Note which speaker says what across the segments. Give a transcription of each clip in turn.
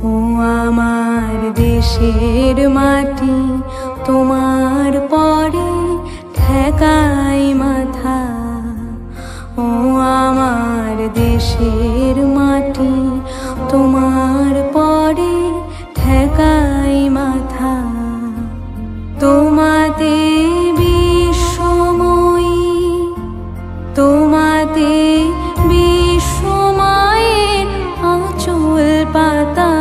Speaker 1: ও আমার দেশের মাটি, তোমার পরে ঠেকাই মাথা। ও আমার দেশের মাটি, তোমার পরে ঠেকাই মাথা। তোমাতে বিশ্বময়ী, তোমাতে বিশ্বমায়ের আঁচল পাতা।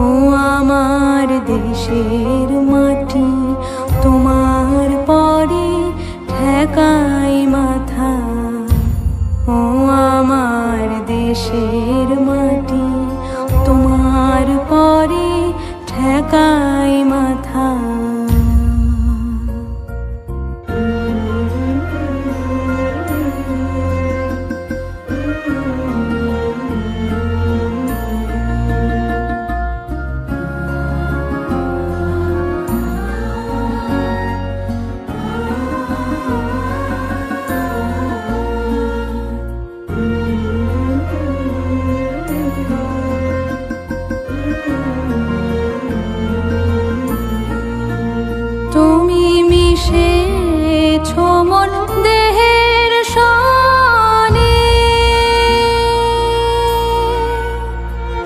Speaker 1: ও আমার দেশের মাটি, তোমার পরে ঠেকাই মাথা। ও আমার দেশের মাটি, তোমার পরে ঠেকাই মাথা। তুমি মিশেছ মোর দেহের সনে,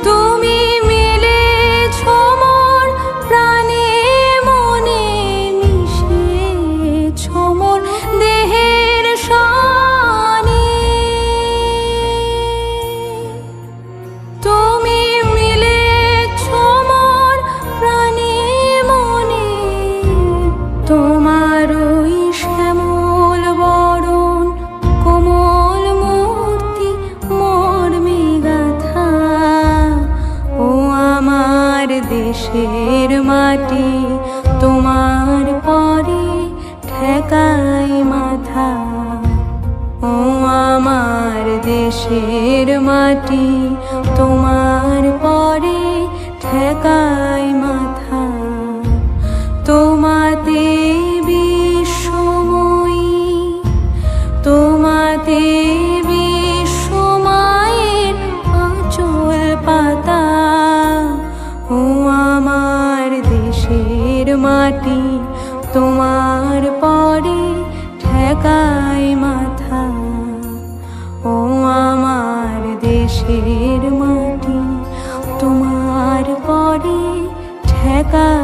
Speaker 1: তুমি মিলেছ মোর প্রাণে মনে, মিশেছ মোর দেহের সনে। তুমি মিলেছ মোর প্রাণে মনে, তোমার ওই শ্যামল বরণ কোমল মূর্তি মর্মে গাথা। ও আমার দেশের মাটি, তোমার পরে ঠেকাই মাথা। ও আমার দেশের মাটি, তোমার পরে ঠেকাই মাথা। তোমাতে বিশ্বময়ী, তোমাতে বিশ্বমায়ের আঁচল পাতা। ও আমার দেশের মাটি, তোমার পরে ঠেকাই মাথা। ও আমার দেশের মাটি, তোমার পরে ঠেকাই